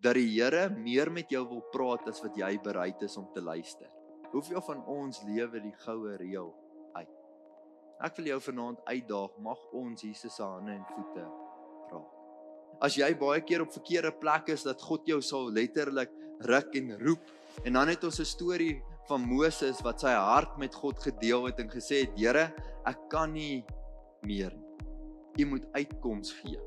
dat die Here meer met jou wil praat as wat jy bereid is om te luister. Hoeveel van ons lewe die goue reël uit? Ek wil jou vanaand uitdaag, mag ons Jesus se hande en voete raak. As jy baie keer op verkeerde plek is, dat God jou sal letterlik ruk en roep. En dan het ons 'n storie van Moses wat sy hart met God gedeel het en gesê het, Here, ek kan nie meer nie. U moet uitkoms gee.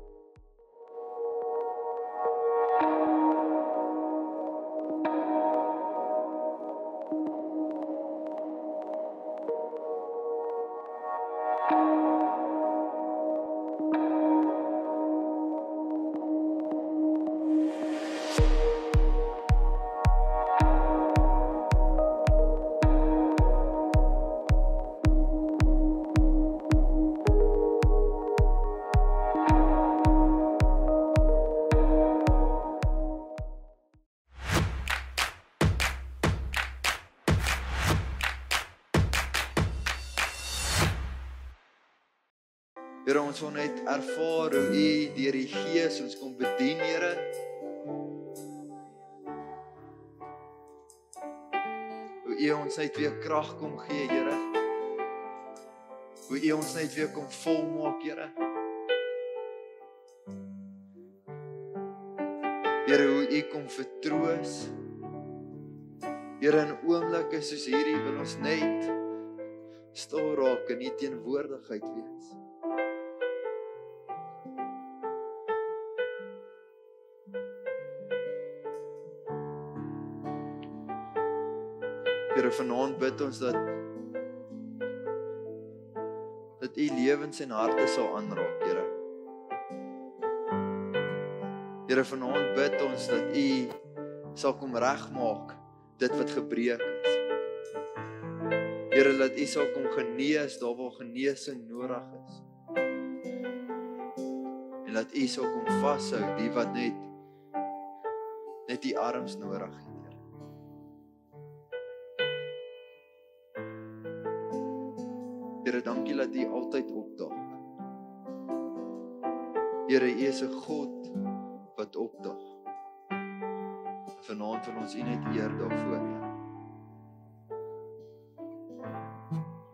Here, ons wil net ervaar hoe U deur die Gees ons kom bedien, Here. Hoe U ons net weer krag kom gee, Here. Hoe U ons net weer kom volmaak, Here. Here, hoe U kom vertroos. Here, in oomblikke soos hierdie wil ons net stil raak in U teenwoordigheid wees. Here, vanaand bid ons dat U lewens en harte sal aanraak, Here. Here, vanaand bid ons dat U sal kom regmaak dit wat gebreek is. Here, dat U sal kom genees daar waar genesing nodig is. En dat U sal kom vashou die wat net U arms nodig het. Here, dankie dat U altyd opdaag. Here, U is 'n God wat opdaag. Vanaand wil ons U net eer daarvoor, Here.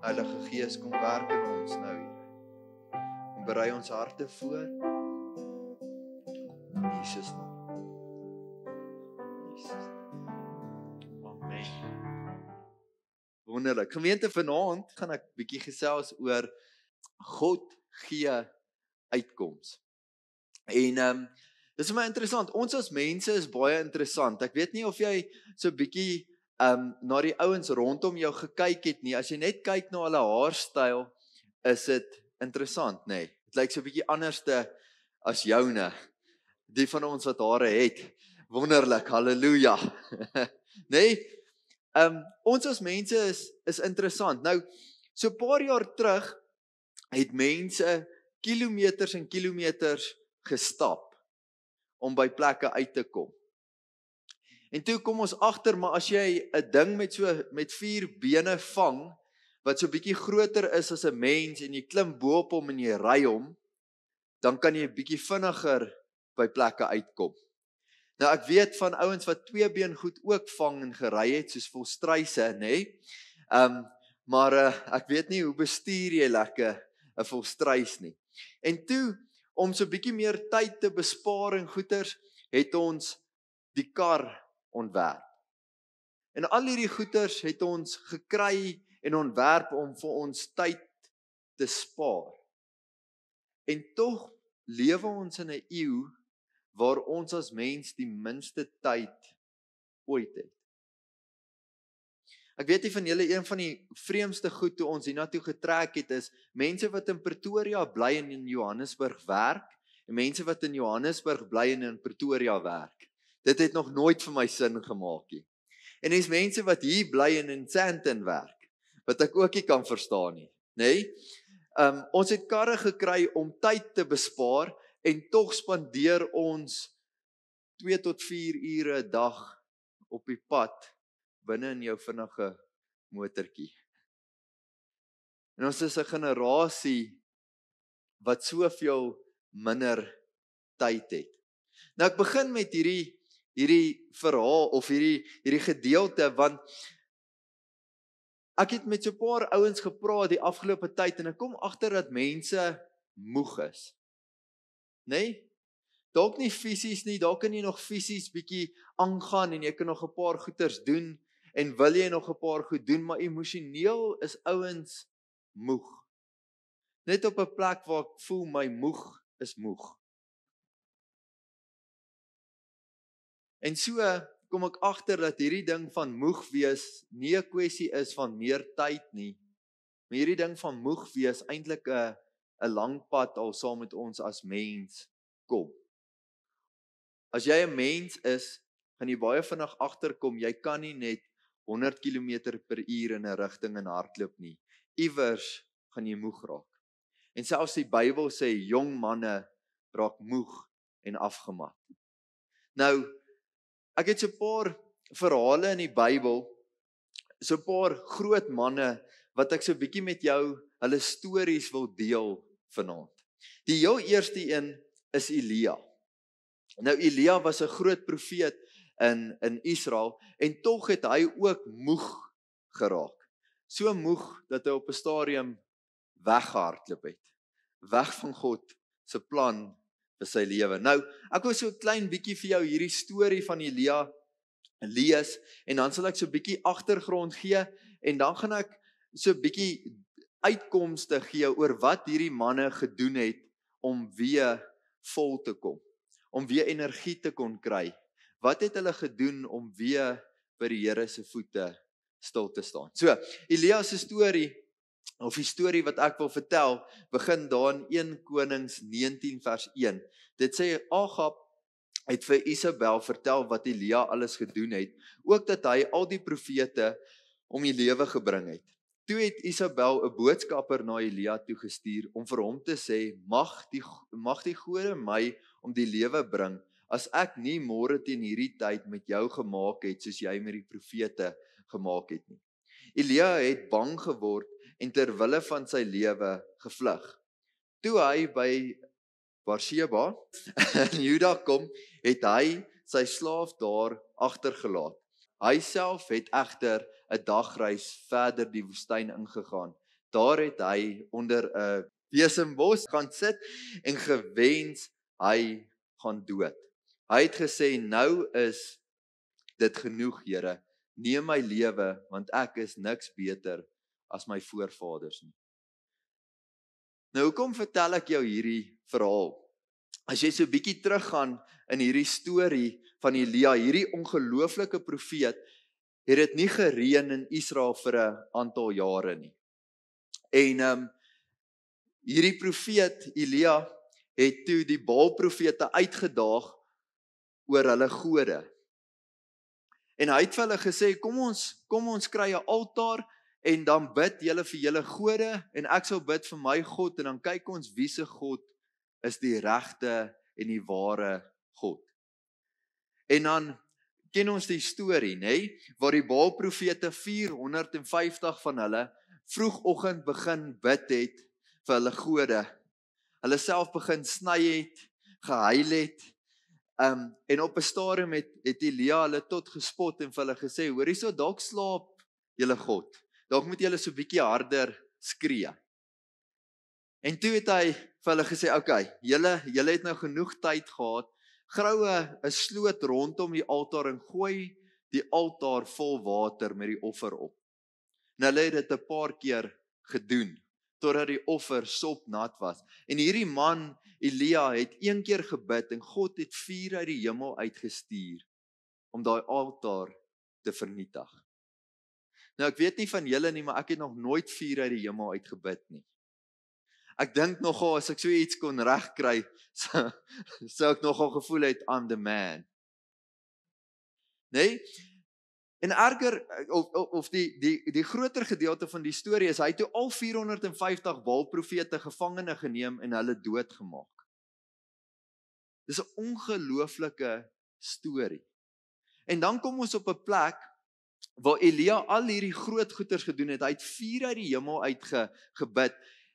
Heilige Gees, kom werk in ons nou, Here. En berei ons harte voor. In Jesus naam. Amen. Wonderlik. Gemeente, vanaand gaan ek bietjie gesels oor God gee uitkoms. En dis vir my interessant. Ons as mense is baie interessant. Ek weet nie of jy so bietjie na die ouens rondom jou gekyk het nie. As jy net kyk na hulle haarstyl, is dit interessant, nê? Dit lyk so bietjie anderste as joune. Die van ons wat hare het. Wonderlik. Halleluja. Nê? Ons as mense is interessant. Nou, so 'n paar jaar terug het mense kilometers en kilometers gestap om by plekke uit te kom. En toe kom ons agter, maar as jy 'n ding met 4 bene vang, wat so bietjie groter is as 'n mens en jy klim bo op hom en jy ry hom, dan kan jy bietjie vinniger by plekke uitkom. Nou ek weet van ouens wat 2 been goed ook vang en gery het, soos volstruise, nê? Maar ek weet nie hoe bestuur jy lekker 'n volstruis nie. En toe, om so bietjie meer tyd te bespaar en goeders, het ons die kar ontwerp. En al hierdie goeders het ons gekry en ontwerp om vir ons tyd te spaar. En tog lewe ons in 'n eeu waar ons as mens die minste tyd ooit het. Ek weet nie van julle, een van die vreemdste goed toe ons hiernatoe getrek het is mense wat in Pretoria bly en in Johannesburg werk en mense wat in Johannesburg bly en in Pretoria werk. Dit het nog nooit vir my sin gemaak nie. En dis mense wat hier bly en in Sandton werk, wat ek ook nie kan verstaan nie, nê? Ons het karre gekry om tyd te bespaar en tog spandeer ons 2 tot 4 ure 'n dag op die pad binne in jou vinnige motortjie. En ons is 'n generasie wat soveel minder tyd het. Nou ek begin met hierdie hierdie verhaal of hierdie gedeelte, want ek het met so 'n paar ouens gepraat die afgelope tyd en ek kom agter dat mense moeg is. Nee? Dalk nie fisies nie, dalk kan jy nog fisies bietjie aangaan en jy kan nog 'n paar goeders doen en wil jy nog 'n paar goed doen, maar emosioneel is ouens moeg. Net op 'n plek waar ek voel my moeg is moeg. En so kom ek agter dat hierdie ding van moeg wees nie 'n kwessie is van meer tyd nie. Maar hierdie ding van moeg wees eintlik 'n lang pad al saam met ons as mens kom. As jy 'n mens is, gaan jy baie vinnig agterkom jy kan nie net 100 km/h in 'n rigting in hardloop nie. Iewers gaan jy moeg raak. En selfs die Bybel sê jong manne raak moeg en afgemat. Nou, ek het so 'n paar verhale in die Bybel, so 'n paar groot manne wat ek so 'n bietjie met jou hulle stories wil deel vanaand. Die heel eerste een is Elia. Nou Elia was 'n groot profeet in Israel en tog het hy ook moeg geraak. So moeg dat hy op 'n stadium weggehardloop het. Weg van God se plan vir sy lewe. Nou, ek wil so 'n klein bietjie vir jou hierdie storie van Elia lees en dan sal ek so 'n bietjie agtergrond gee en dan gaan ek so 'n bietjie uitkomste gee oor wat hierdie manne gedoen het om weer vol te kom, om weer energie te kon kry. Wat het hulle gedoen om weer by die Here se voete stil te staan? So, Elia se storie of die storie wat ek wil vertel, begin daar in 1 Konings 19 vers 1. Dit sê Agab het vir Isabel vertel wat Elia alles gedoen het, ook dat hy al die profete om die lewe gebring het. Toe het Isabel 'n boodskapper na Elia toe gestuur om vir hom te sê, mag die gode my om die lewe bring, as ek nie môre teen hierdie tyd met jou gemaak het, soos jy met die profete gemaak het nie. Elia het bang geword en ter wille van sy lewe gevlug. Toe hy by Beersheba in Juda kom, het hy sy slaaf daar agtergelaat. Hy self het egter 'n dagreis verder die woestyn ingegaan. Daar het hy onder 'n besembos gaan sit en gewens hy gaan dood. Hy het gesê, nou is dit genoeg, Here, neem my lewe, want ek is niks beter as my voorvaders nie. Nou, hoekom vertel ek jou hierdie verhaal? As jy so 'n bietjie teruggaan in hierdie storie van Elia, hierdie ongelooflike profeet, het dit nie gereën in Israel vir 'n aantal jare nie. En hierdie profeet Elia het toe die Baal-profete uitgedaag oor hulle gode. En hy het vir hulle gesê, kom ons kry 'n altaar en dan bid julle vir julle gode en ek sal bid vir my God en dan kyk ons wie se God is die regte en die ware God. En dan ken ons die storie, nê, waar die Baal-profete 450 van hulle vroegoggend begin bid het vir hulle gode. Hulle self begin sny het, gehuil het. En op 'n stadium het Elia hulle tot gespot en vir hulle gesê, hoor hierso, dalk slaap julle God. Dalk moet julle so 'n bietjie harder skree. En toe het hy vir hulle gesê, okay, julle het nou genoeg tyd gehad, grou 'n sloot rondom die altaar en gooi die altaar vol water met die offer op. En hulle het dit 'n paar keer gedoen, totdat die offer sopnat was. En hierdie man, Elia, het een keer gebid en God het vuur uit die hemel uitgestuur om daai altaar te vernietig. Nou, ek weet nie van julle nie, maar ek het nog nooit vuur uit die hemel uitgebid nie. Ek dink nogal, as ek so iets kon regkry, sou ek nogal gevoel het, I'm the man. Nee? En erger, of die groter gedeelte van die storie is, hy het toe al 450 Baal-profete gevangene geneem en hulle doodgemaak. Dis 'n ongelooflike storie. En dan kom ons op 'n plek, waar Elia al hierdie groot goeders gedoen het, hy het vuur uit die hemel uitgebid,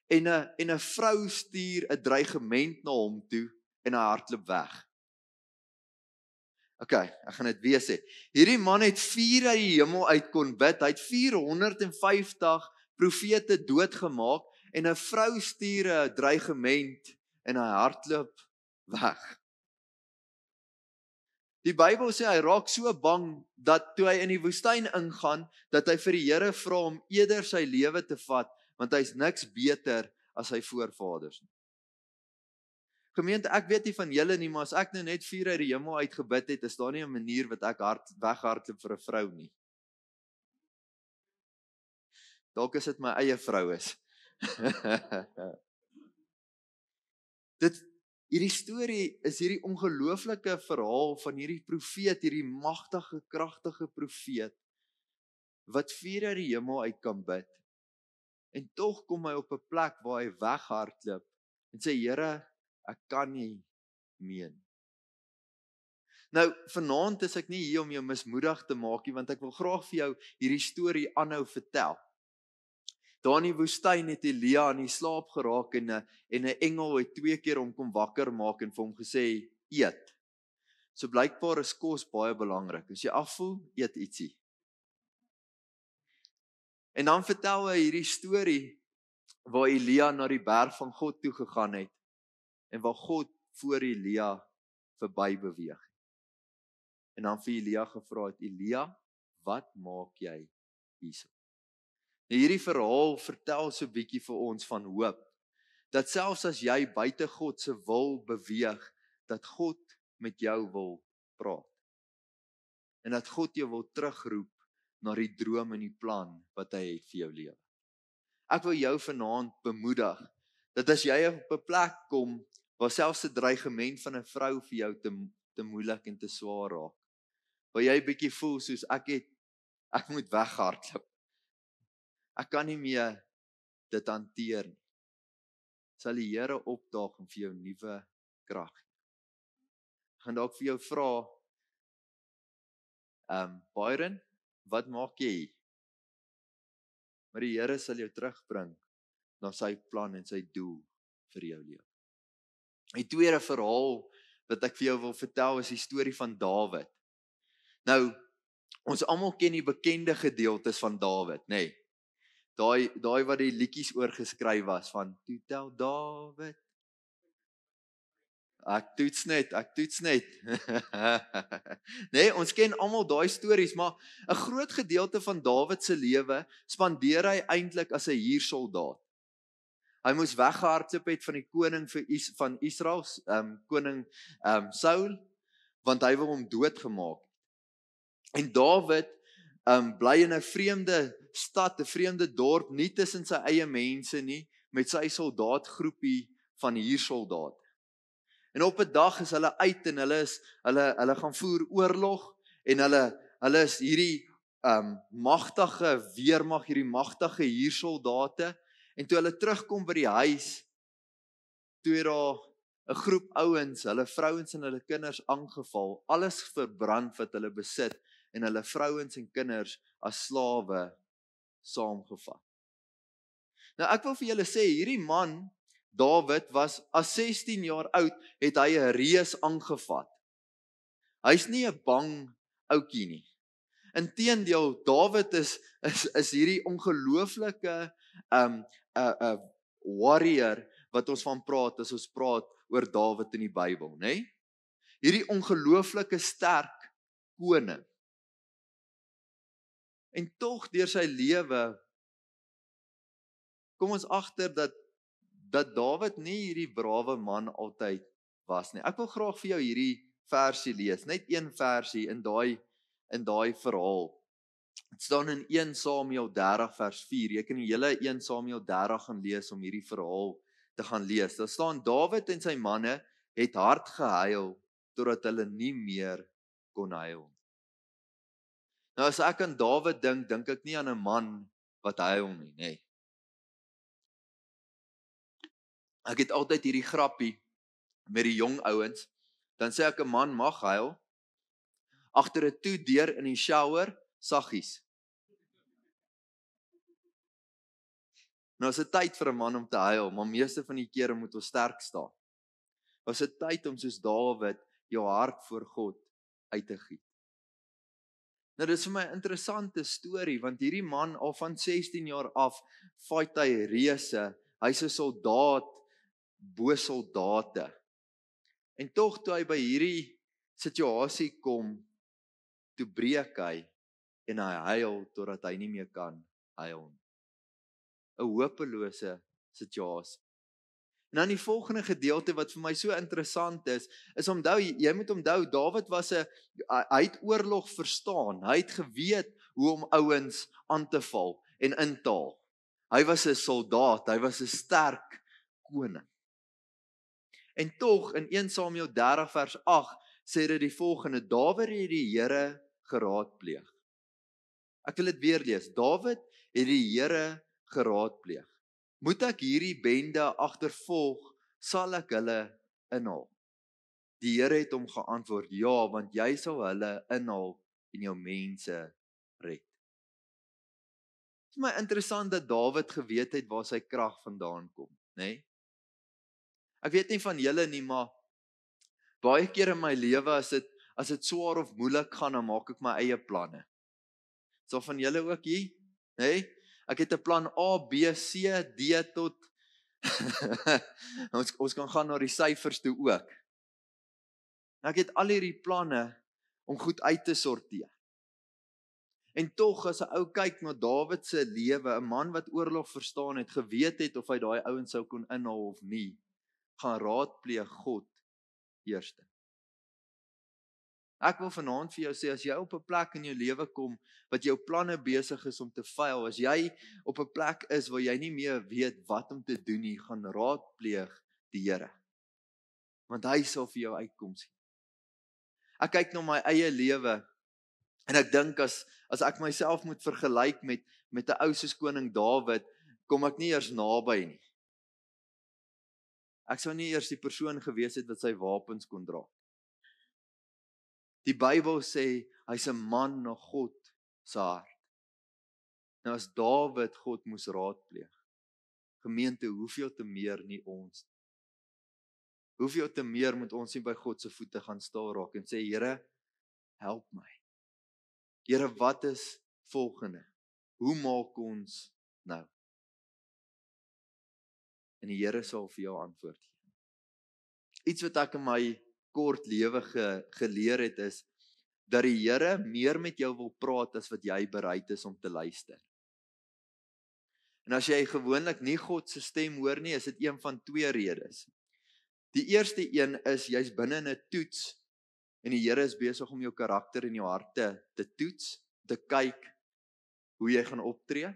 en 'n vrou stuur 'n dreigement na hom toe, en hy hardloop weg. Okay, ek gaan dit weer sê. Hierdie man het 4 uit die hemel uit kon bid. Hy het 450 profete doodgemaak en 'n vrou stuur 'n dreigement en hy hardloop weg. Die Bybel sê hy raak so bang dat toe hy in die woestyn ingaan, dat hy vir die Here vra om eerder sy lewe te vat, want hy's niks beter as sy voorvaders nie. Gemeente, ek weet nie van julle nie, maar as ek nou net 4 uit die hemel uit gebid het, is daar nie 'n manier wat ek weghardloop vir 'n vrou nie. Dalk is dit my eie vrou is. Hierdie storie is hierdie ongelooflike verhaal van hierdie profeet, hierdie magtige, kragtige profeet wat 4 uit die hemel uit kan bid. En tog kom hy op 'n plek waar hy weghardloop en sê Here, ek kan nie meer nie. Nou, vanaand is ek nie hier om jou mismoedig te maak nie, want ek wil graag vir jou hierdie storie aanhou vertel. Daar in die woestyn het Elia in die slaap geraak en 'n engel het 2 keer hom kom wakker maak en vir hom gesê, eet. So blykbaar is kos baie belangrik. As jy afvoel, eet ietsie. En dan vertel hy hierdie storie waar Elia na die berg van God toe gegaan het en waar God voor Elia verby beweeg. En dan vir Elia gevra het, Elia, wat maak jy hierso? Nou hierdie verhaal vertel so 'n bietjie vir ons van hoop. Dat selfs as jy buite God se wil beweeg, dat God met jou wil praat. En dat God jou wil terugroep na die droom en die plan wat hy het vir jou lewe. Ek wil jou vanaand bemoedig dat as jy op 'n plek kom waar selfs 'n dreigement van 'n vrou vir jou te moeilik en te swaar raak, waar jy bietjie voel soos ek moet weghardloop. Ek kan nie meer dit hanteer nie. Sal die Here opdaag en vir jou nuwe krag gee. Ek gaan dalk vir jou vra, Byron, wat maak jy hier? Maar die Here sal jou terugbring na sy plan en sy doel vir jou lewe. Die tweede verhaal wat ek vir jou wil vertel is die storie van Dawid. Nou, ons almal ken die bekende gedeeltes van Dawid, nê? Nee. Daai wat die liedjies oor geskryf was van toe tel Dawid. Ek toets net. Nee, ons ken almal daai stories, maar 'n groot gedeelte van Dawid se lewe spandeer hy eintlik as 'n huursoldaat. Hy moes weggehardloop het van die koning van Israel, koning Saul, want hy wou hom doodgemaak. En Dawid bly in 'n vreemde stad, 'n vreemde dorp, nie tussen sy eie mense nie, met sy soldaatgroepie van huursoldate. En op 'n dag is hulle uit en hulle gaan voer oorlog en hulle is hierdie magtige weermag, hierdie magtige huursoldate. En toe hulle terugkom by die huis, toe het daar 'n groep ouens, hulle vrouens en hulle kinders aangeval, alles verbrand wat hulle besit en hulle vrouens en kinders as slawe saamgevat. Nou ek wil vir julle sê, hierdie man Dawid was as 16 jaar oud, het hy 'n reus aangevat. Hy's nie 'n bang ouetjie nie. Inteendeel, Dawid is hierdie ongelooflike 'n warrior wat ons van praat as ons praat oor Dawid in die Bybel, nê? Nee? Hierdie ongelooflike sterk koning. En tog deur sy lewe kom ons agter dat Dawid nie hierdie brawe man altyd was nie. Ek wil graag vir jou hierdie versie lees, net een versie in daai verhaal. Dit staan in 1 Samuel 30 vers 4. Jy kan die hele 1 Samuel 30 gaan lees om hierdie verhaal te gaan lees. Daar staan Dawid en sy manne het hard gehuil totdat hulle nie meer kon huil. Nou as ek aan Dawid dink ek nie aan 'n man wat huil nie, nê. Ek het altyd hierdie grappie met die jong ouens, dan sê ek 'n man mag huil agter 'n toe deur in die shower saggies. Nou is dit tyd vir 'n man om te huil, maar meeste van die kere moet ons sterk staan. Ons het tyd om soos Dawid jou hart voor God uit te giet. Nou dis vir my 'n interessante storie, want hierdie man al van 16 jaar af fight hy reëse, hy's 'n soldaat, bo soldate. En tog toe hy by hierdie situasie kom, toe breek hy en hy huil totdat hy nie meer kan huil nie. 'n Hopelose situasie. En dan die volgende gedeelte wat vir my so interessant is onthou, jy moet onthou, Dawid was hy het oorlog verstaan, hy het geweet hoe om ouens aan te val en in te haal. Hy was 'n soldaat, hy was 'n sterk koning. En tog in 1 Samuel 30 vers 8 sê dit die volgende: Dawid het die Here geraadpleeg. Ek wil dit weer lees. Dawid het die Here geraadpleeg. Moet ek hierdie bende agtervolg, sal ek hulle inhaal? Die Here het hom geantwoord: ja, want jy sal hulle inhaal en jou mense red. Dit is my interessant dat Dawid geweet het waar sy krag vandaan kom, né? Nee? Ek weet nie van julle nie, maar baie keer in my lewe as dit swaar of moeilik gaan, dan maak ek my eie planne. So van julle ook hier, né? Nee? Ek het 'n plan A, B, C, D tot ons kan gaan na die syfers toe ook. Ek het al hierdie planne om goed uit te sorteer. En tog as 'n ou kyk na Dawid se lewe, 'n man wat oorlog verstaan het, geweet het of hy daai ouens sou kon inhaal of nie, gaan raadpleeg God eerste. Ek wil vanaand vir jou sê, as jy op 'n plek in jou lewe kom wat jou planne besig is om te faal, as jy op 'n plek is waar jy nie meer weet wat om te doen nie, gaan raadpleeg die Here. Want hy sal vir jou uitkoms gee. Ek kyk na my eie lewe en ek dink as ek myself moet vergelyk met 'n ou soos koning Dawid, kom ek nie eers naby nie. Ek sou nie eers die persoon gewees het wat sy wapens kon dra. Die Bybel sê, hy's 'n man na God se hart. Nou as Dawid God moes raadpleeg, gemeente, hoeveel te meer nie ons. Hoeveel te meer moet ons nie by God se voete gaan staan raak en sê, Here, help my. Here, wat is volgende? Hoe maak ons nou? En die Here sal vir jou antwoord gee. Iets wat ek in my kort lewe geleer het is, dat die Here meer met jou wil praat as wat jy bereid is om te luister. En as jy gewoonlik nie God se stem hoor nie, is dit een van 2 redes. Die eerste een is, jy's binne in 'n toets, en die Here is besig om jou karakter en jou hart te toets, te kyk hoe jy gaan optree.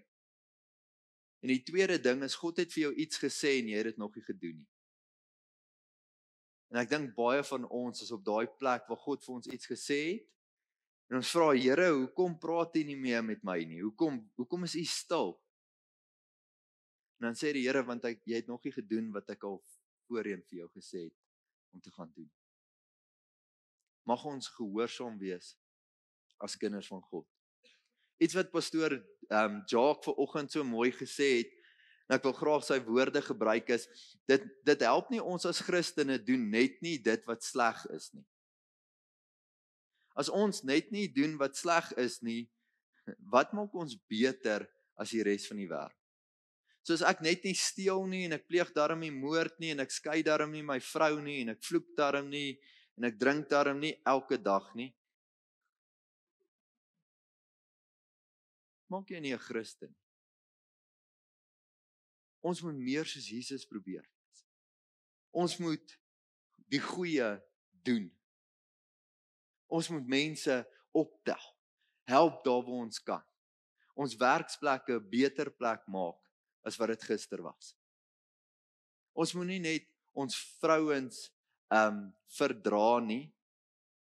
En die tweede ding is, God het vir jou iets gesê en jy het dit nog nie gedoen nie. En ek dink baie van ons is op daai plek waar God vir ons iets gesê het, en ons vra, Here, hoekom praat U nie meer met my nie? Hoekom is U stil? En dan sê die Here, want jy het nog nie gedoen wat ek al voorheen vir jou gesê het om te gaan doen. Mag ons gehoorsaam wees as kinders van God. Iets wat pastoor Jacques vanoggend so mooi gesê het, en ek wil graag sy woorde gebruik is, dit help nie ons as Christene doen net nie dit wat sleg is nie. As ons net nie doen wat sleg is nie, wat maak ons beter as die res van die wêreld? Soos ek net nie steel nie, en ek pleeg darm nie moord nie, en ek skei darm nie my vrou nie, en ek vloek darm nie, en ek drink darm nie elke dag nie. Maak jy nie 'n Christen. Ons moet meer soos Jesus probeer. Ons moet die goeie doen. Ons moet mense optel. Help daar waar ons kan. Ons werksplekke 'n beter plek maak as wat dit gister was. Ons moet nie net ons vrouens verdra nie.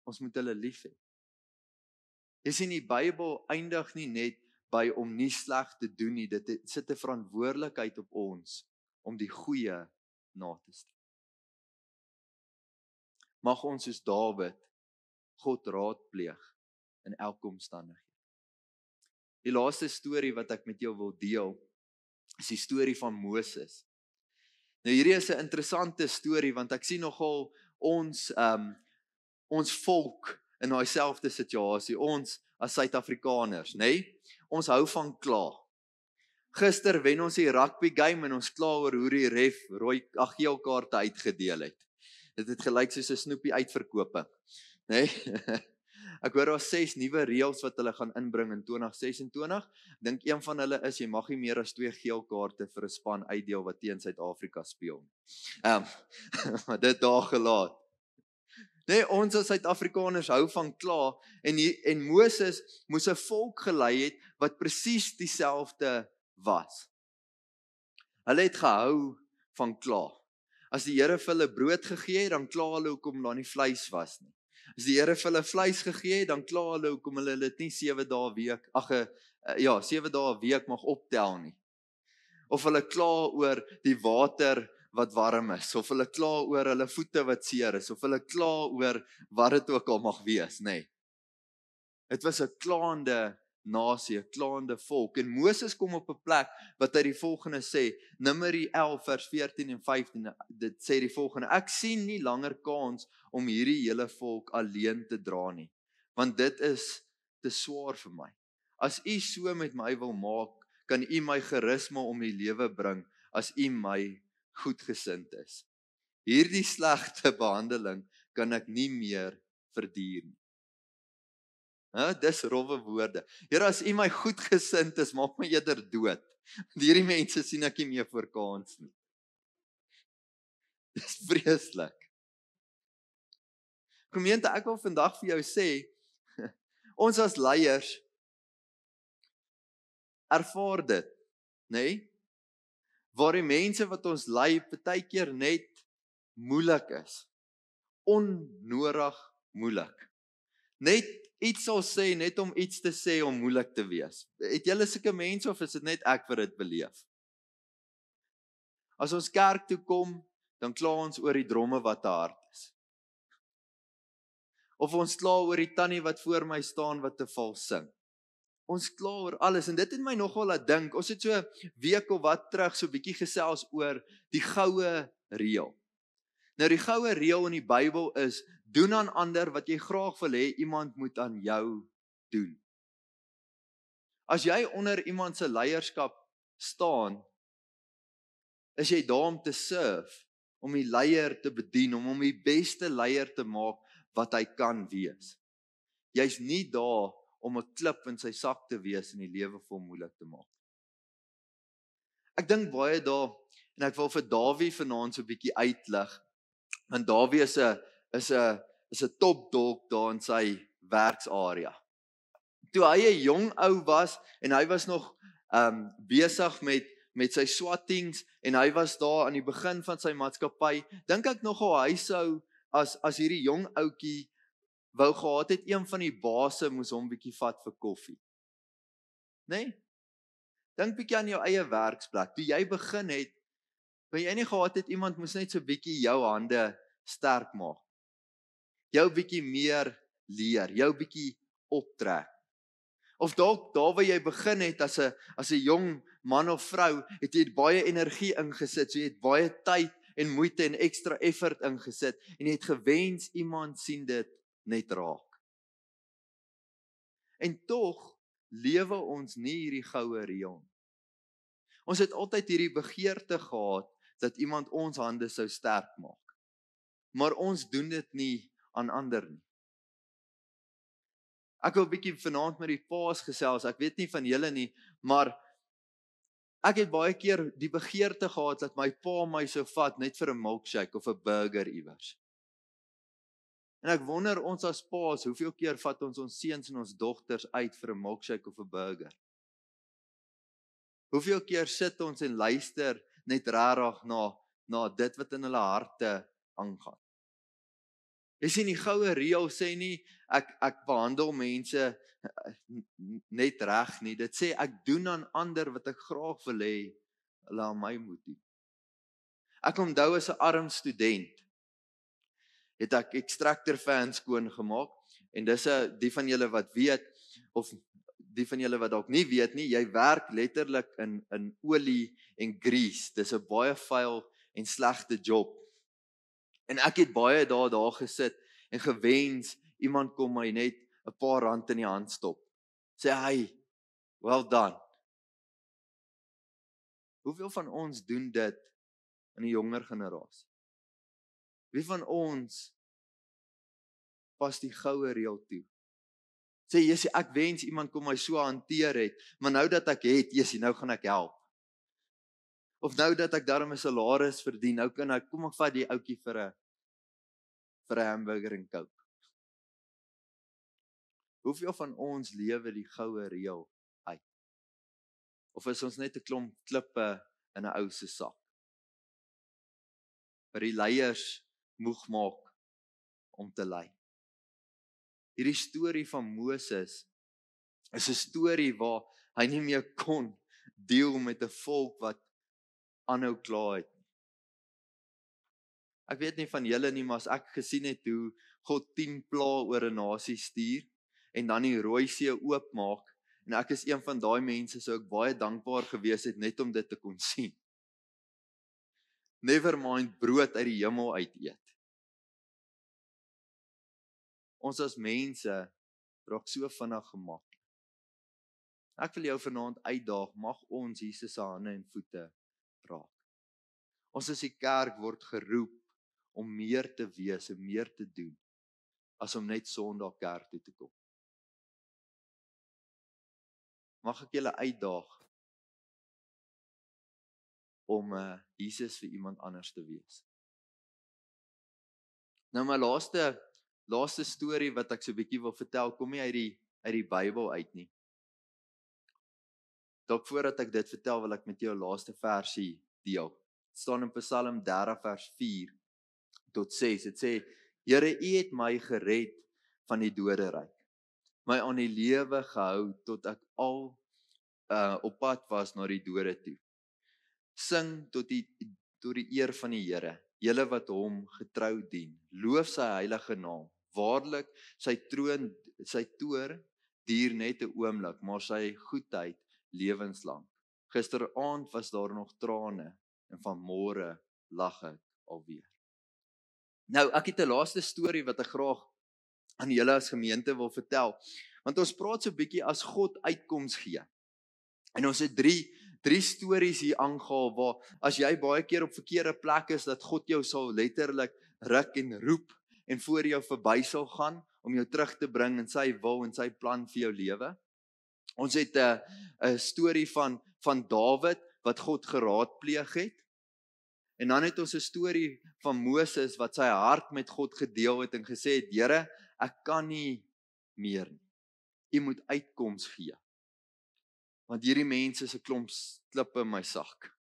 Ons moet hulle lief hê. Jy sien, die Bybel eindig nie net by om nie sleg te doen nie. Dit sit 'n verantwoordelikheid op ons om die goeie na te streef. Mag ons soos Dawid God raadpleeg in elke omstandigheid. Die laaste storie wat ek met jou wil deel, is die storie van Moses. Nou hierdie is 'n interessante storie, want ek sien nogal ons volk in daai selfde situasie. Ons as Suid-Afrikaners, nê? Ons hou van kla. Gister wen ons die rugby game en ons kla oor hoe die ref geel kaarte uitgedeel het. Dit het gelyk soos 'n snoepie uitverkoping, nê? Ek hoor daar 6 nuwe reëls wat hulle gaan inbring in 2026. Dink een van hulle is jy mag nie meer as 2 geel kaarte vir 'n span uitdeel wat teen Suid-Afrika speel. Maar dit daar gelaat. Nee, ons as Suid-Afrikaners hou van kla en Moses moes 'n volk gelei het wat presies dieselfde was. Hulle het gehou van kla. As die Here vir hulle brood gegee het, dan kla hulle hoekom daar nie vleis was nie. As die Here vir hulle vleis gegee het, dan kla hulle hoekom hulle dit nie 7 dae 'n week, 7 dae 'n week mag optel nie. Of hulle kla oor die water wat warm is, of hulle kla oor hulle voete wat seer is, of hulle kla oor wat dit ook al mag wees, nê. Dit was 'n klaande nasie, 'n klaande volk. En Moses kom op 'n plek wat hy die volgende sê, Numeri 11 vers 14 en 15. Dit sê die volgende: Ek sien nie langer kans om hierdie hele volk alleen te dra nie, want dit is te swaar vir my. As u so met my wil maak, kan u my gerus maar om die lewe bring as u my goedgesind is. Hierdie slegte behandeling kan ek nie meer verduur nie. Dis rowwe woorde. Here, as u my goedgesind is, maak my eerder dood. Hierdie mense sien ek nie meer voor kans nie. Dis vreeslik. Gemeente, ek wil vandag vir jou sê, ons as leiers ervaar dit, nê? Waar die mense wat ons lei partykeer net moeilik is. Onnodig moeilik. Net iets sal sê, net om iets te sê om moeilik te wees. Het julle sulke mense of is dit net ek wat dit beleef? As ons kerk toe kom, dan kla ons oor die dromme wat te hard is. Of ons kla oor die tannie wat voor my staan wat te vals sing. Ons kla oor alles en dit het my nogal laat dink. Ons het so 'n week of wat terug so 'n bietjie gesels oor die goue reël. Nou die goue reël in die Bybel is: doen aan ander wat jy graag wil hê iemand moet aan jou doen. As jy onder iemand se leierskap staan, is jy daar om te serve, om die leier te bedien, om hom die beste leier te maak wat hy kan wees. Jy's nie daar om 'n klip in sy sak te wees en die lewe vir hom moeilik te maak. Ek dink baie daar en ek wil vir Dawie vanaand so 'n bietjie uitlig. Want Dawie is 'n top dog daar in sy werksarea. Toe hy 'n jong ou was en hy was nog besig met sy swattings en hy was daar aan die begin van sy maatskappy, dink ek nogal hy sou as hierdie jong ouetjie wou gehad het, een van die baase moes hom bietjie vat vir koffie. Né? Dink bietjie aan jou eie werksplek. Toe jy begin het, wou jy nie gehad het iemand moes net so bietjie jou hande sterk maak. Jou bietjie meer leer, jou bietjie optrek. Of dalk daar waar jy begin het as 'n jong man of vrou, het jy baie energie ingesit, so jy het baie tyd en moeite en ekstra effort ingesit en jy het gewens iemand sien dit net raak. En tog lewe ons nie hierdie goue reël. Ons het altyd hierdie begeerte gehad dat iemand ons hande sou sterk maak. Maar ons doen dit nie aan ander nie. Ek wil 'n bietjie vanaand met die paas gesels. Ek weet nie van julle nie, maar ek het baie keer die begeerte gehad dat my pa my sou vat net vir 'n milkshake of 'n burger iewers. En ek wonder ons as paas, hoeveel keer vat ons seuns en ons dogters uit vir 'n milkshake of 'n burger? Hoeveel keer sit ons en luister net regtig na dit wat in hulle harte aangaan? Jy sien, die goue reël sê nie ek behandel mense net reg nie. Dit sê ek doen aan ander wat ek graag wil hê hulle aan my moet doen. Ek onthou as 'n arm student het ek extractor fans skoon gemaak en dis die van julle wat weet of die van julle wat dalk nie weet nie, jy werk letterlik in olie en grease. Dis 'n baie vuil en slegte job. En ek het baie daar gesit en gewens iemand kom my net 'n paar rand in die hand stop. Sê hy, well done. Hoeveel van ons doen dit in die jonger generasie? Wie van ons pas die goue reël toe? Sê Jessie, ek wens iemand kom my so hanteer het, maar nou dat ek het, Jessie, nou gaan ek help. Of nou dat ek darm 'n salaris verdien, nou kan ek, kom ek vat die ouetjie vir 'n hamburger en coke. Hoeveel van ons lewe die goue reël uit? Of is ons net 'n klomp klippe in 'n ou se sak? Vir die leiers moeg maak om te lei. Hierdie storie van Moses is 'n storie waar hy nie meer kon deel met 'n volk wat aanhou kla het. Ek weet nie van julle nie, maar as ek gesien het hoe God 10 pla oor 'n nasie stuur en dan die Rooi See oopmaak, en ek is een van daai mense, sou ek baie dankbaar gewees het net om dit te kon sien. Never mind brood uit die hemel uit eet. Ons as mense raak so vinnig gemaklik. Ek wil jou vanaand uitdaag, mag ons Jesus se hande en voete raak. Ons as die kerk word geroep om meer te wees en meer te doen, as om net Sondag kerk toe te kom. Mag ek julle uitdaag om Jesus vir iemand anders te wees. Nou my laaste storie wat ek so 'n bietjie wil vertel, kom nie uit die Bybel uit nie. Dalk voordat ek dit vertel, wil ek met jou laaste versie deel. Het staan in Psalm 30 vers 4 tot 6. Dit sê, Here, U het my gered van die doderyk, my aan die lewe gehou tot ek al op pad was na die dode toe. Sing tot die eer van die Here, julle wat hom getrou dien. Loof sy heilige naam. Waarlik, sy toorn duur net 'n oomblik, maar sy goedheid lewenslang. Gisteraand was daar nog trane en vanmôre lag ek alweer. Nou, ek het 'n laaste storie wat ek graag aan julle as gemeente wil vertel, want ons praat so 'n bietjie as God uitkoms gee. En ons het drie stories hier aangehaal waar as jy baie keer op verkeerde plek is, dat God jou sal letterlik ruk en roep en voor jou verby sal gaan om jou terug te bring in sy wil en sy plan vir jou lewe. Ons het 'n storie van Dawid wat God geraadpleeg het. En dan het ons 'n storie van Moses wat sy hart met God gedeel het en gesê het, Here, ek kan nie meer nie. U moet uitkoms gee. Want hierdie mense is 'n klomp klippe in my sak.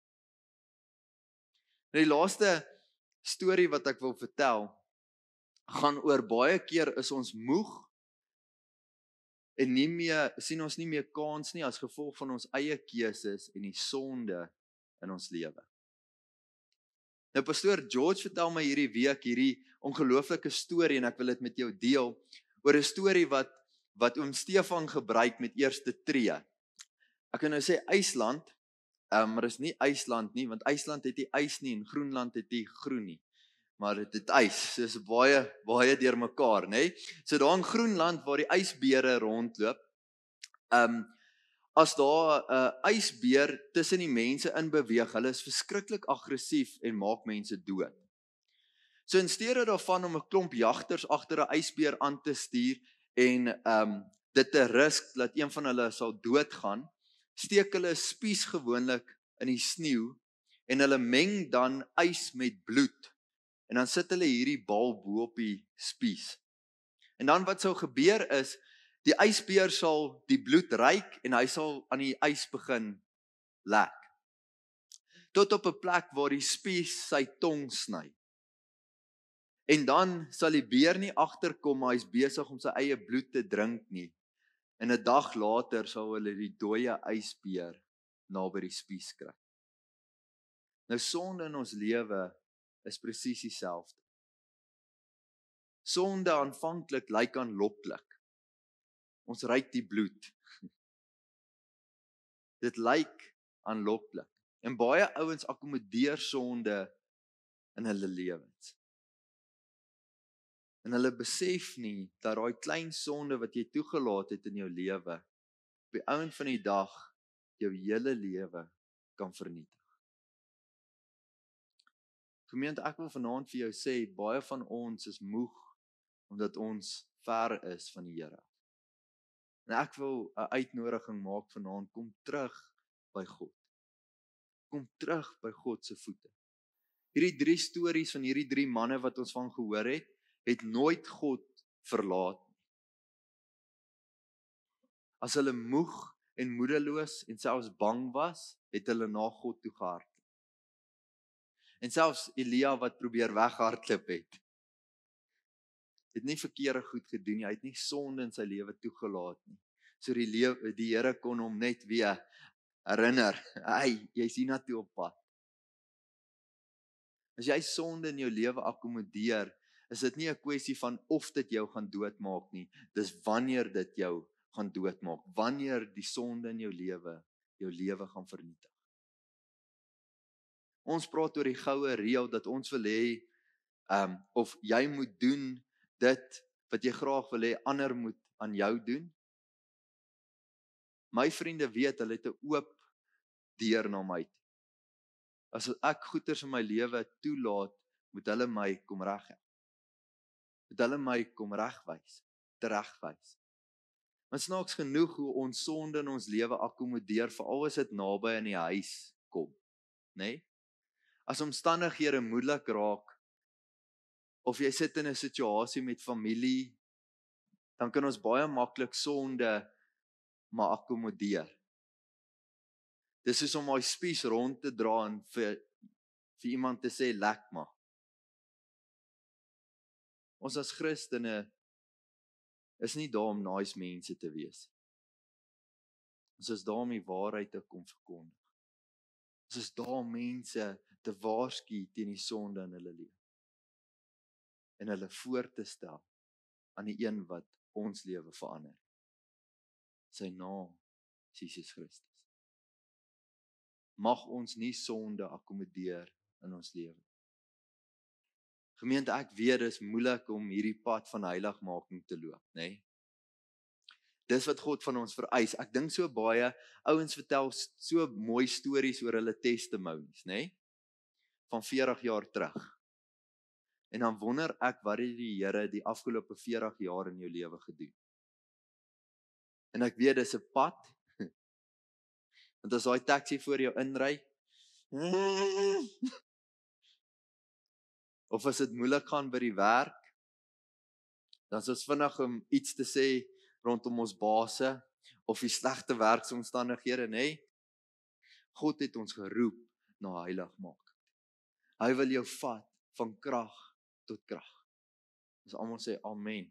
Die laaste storie wat ek wil vertel, gaan oor baie keer is ons moeg en sien ons nie meer kans nie as gevolg van ons eie keuses en die sonde in ons lewe. Nou pastoor George vertel my hierdie week hierdie ongelooflike storie en ek wil dit met jou deel oor 'n storie wat oom Stefan gebruik met eerste tree. Ek kan nou sê IJsland, maar dit is nie IJsland nie, want IJsland het nie ys nie en Groenland het nie groen nie. Maar dit het ys, so is baie deurmekaar, nê? So daar in Groenland waar die ysbere rondloop, as daar 'n ysbeer tussen die mense in beweeg, hulle is verskriklik aggressief en maak mense dood. So in steede daarvan om 'n klomp jagters agter 'n ysbeer aan te stuur en dit te risk dat een van hulle sal doodgaan, steek hulle 'n spies gewoonlik in die sneeu en hulle meng dan ys met bloed. En dan sit hulle hierdie bal bo op die spies. En dan wat sou gebeur is, die ysbeer sal die bloed ruik en hy sal aan die ys begin lek. Tot op 'n plek waar die spies sy tong sny. En dan sal die beer nie agterkom, maar hy's besig om sy eie bloed te drink nie. En 'n dag later sal hulle die dooie ysbeer naby die spies kry. Nou sonde in ons lewe is presies dieselfde. Sonde aanvanklik lyk aanloklik. Ons ruik die bloed. Dit lyk aanloklik. En baie ouens akkommodeer sonde in hulle lewens. En hulle besef nie dat daai klein sonde wat jy toegelaat het in jou lewe, op die einde van die dag jou hele lewe kan vernietig. Gemeente, ek wil vanaand vir jou sê, baie van ons is moeg omdat ons ver is van die Here. En ek wil 'n uitnodiging maak vanaand, kom terug by God. Kom terug by God se voete. Hierdie 3 stories van hierdie 3 manne wat ons van gehoor het nooit God verlaat nie. As hulle moeg en moedeloos en selfs bang was, het hulle na God toe gehardloop. En selfs Elia wat probeer weghardloop het nie verkeerde goed gedoen nie, hy het nie sonde in sy lewe toegelaat nie. So die Here kon hom net weer herinner, hey, jy's hiernatoe op pad. As jy sonde in jou lewe akkommodeer, is dit nie 'n kwessie van of dit jou gaan doodmaak nie, dis wanneer dit jou gaan doodmaak, wanneer die sonde in jou lewe gaan vernietig. Ons praat oor die goue reël dat ons wil hê, of jy moet doen dit wat jy graag wil hê ander moet aan jou doen. My vriende weet, hulle het 'n oop deur na my toe. As ek goeders in my lewe toelaat, moet hulle my kom reghelp. Moet hulle my kom teregwys. Maar snaaks genoeg hoe ons sonde in ons lewe akkommodeer, veral as dit naby in die huis kom, né? As omstandighede moeilik raak, of jy sit in 'n situasie met familie, dan kan ons baie maklik sonde maar akkommodeer. Dis soos om daai spies rond te dra en vir iemand te sê lek maar. Ons as Christene is nie daar om nice mense te wees. Ons is daar om die waarheid te kom verkondig. Ons is daar om mense te waarsku teen die sonde in hulle lewe. En hulle voor te stel aan die een wat ons lewe verander. Sy naam is Jesus Christus. Mag ons nie sonde akkommodeer in ons lewe. Gemeente, ek weet dit is moeilik om hierdie pad van heiligmaking te loop, né? Dis wat God van ons vereis. Ek dink so baie ouens vertel so mooi stories oor hulle testimonies, né? Van 40 jaar terug. En dan wonder ek wat het die Here die afgelope 40 jaar in jou lewe gedoen. En ek weet dis 'n pad. Want as daai taxi voor jou inry, of as dit moeilik gaan by die werk, dan is ons vinnig om iets te sê rondom ons baase, of die slegte werksomstandighede, né? God het ons geroep na heiligmaking. Hy wil jou vat van krag tot krag. Ons almal sê amen.